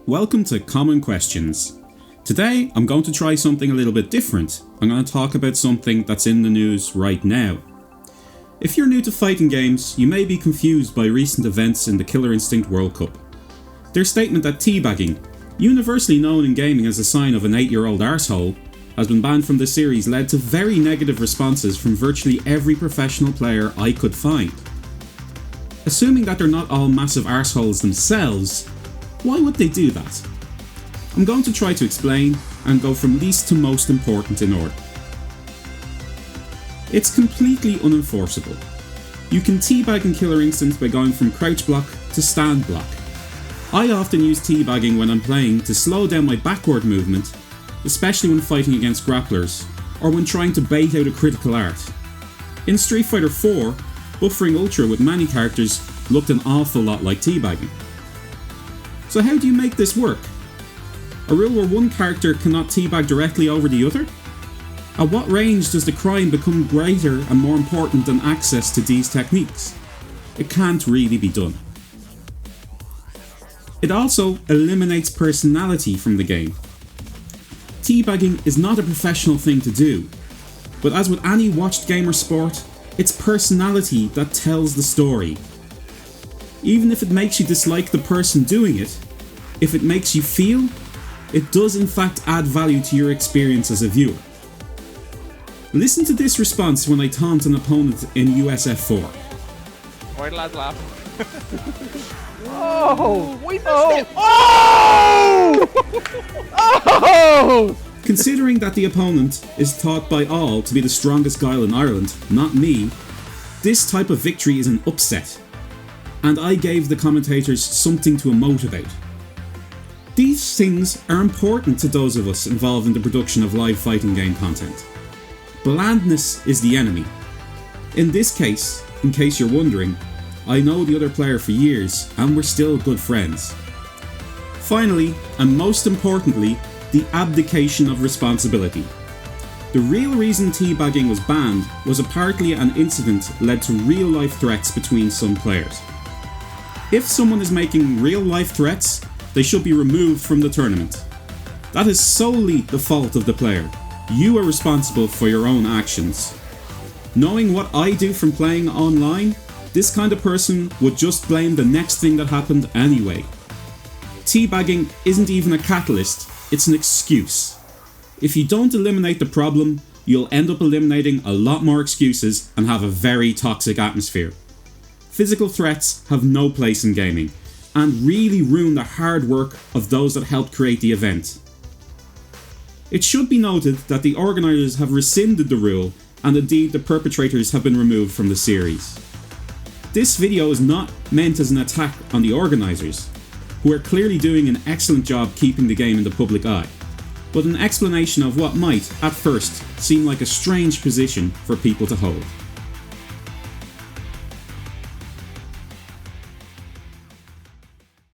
Welcome to Common Questions. Today I'm going to try something a little bit different. I'm going to talk about something that's in the news right now. If you're new to fighting games, you may be confused by recent events in the Killer Instinct World Cup. Their statement that teabagging, universally known in gaming as a sign of an 8-year-old arsehole, has been banned from the series led to very negative responses from virtually every professional player I could find. Assuming that they're not all massive arseholes themselves, why would they do that? I'm going to try to explain and go from least to most important in order. It's completely unenforceable. You can teabag in Killer Instinct by going from crouch block to stand block. I often use teabagging when I'm playing to slow down my backward movement, especially when fighting against grapplers, or when trying to bait out a critical art. In Street Fighter 4, buffering Ultra with many characters looked an awful lot like teabagging. So how do you make this work? A rule where one character cannot teabag directly over the other? At what range does the crime become greater and more important than access to these techniques? It can't really be done. It also eliminates personality from the game. Teabagging is not a professional thing to do, but as with any watched gamer sport, it's personality that tells the story. Even if it makes you dislike the person doing it, if it makes you feel, it does in fact add value to your experience as a viewer. Listen to this response when I taunt an opponent in USF4. Why the lads laugh? Oh! Oh! Considering that the opponent is thought by all to be the strongest guile in Ireland, not me, this type of victory is an upset, and I gave the commentators something to emote about. These things are important to those of us involved in the production of live fighting game content. Blandness is the enemy. In this case, in case you're wondering, I know the other player for years and we're still good friends. Finally, and most importantly, the abdication of responsibility. The real reason teabagging was banned was apparently an incident led to real life threats between some players. If someone is making real life threats, they should be removed from the tournament. That is solely the fault of the player. You are responsible for your own actions. Knowing what I do from playing online, this kind of person would just blame the next thing that happened anyway. Teabagging isn't even a catalyst, it's an excuse. If you don't eliminate the problem, you'll end up eliminating a lot more excuses and have a very toxic atmosphere. Physical threats have no place in gaming, and really ruin the hard work of those that helped create the event. It should be noted that the organisers have rescinded the rule, and indeed the perpetrators have been removed from the series. This video is not meant as an attack on the organisers, who are clearly doing an excellent job keeping the game in the public eye, but an explanation of what might, at first, seem like a strange position for people to hold.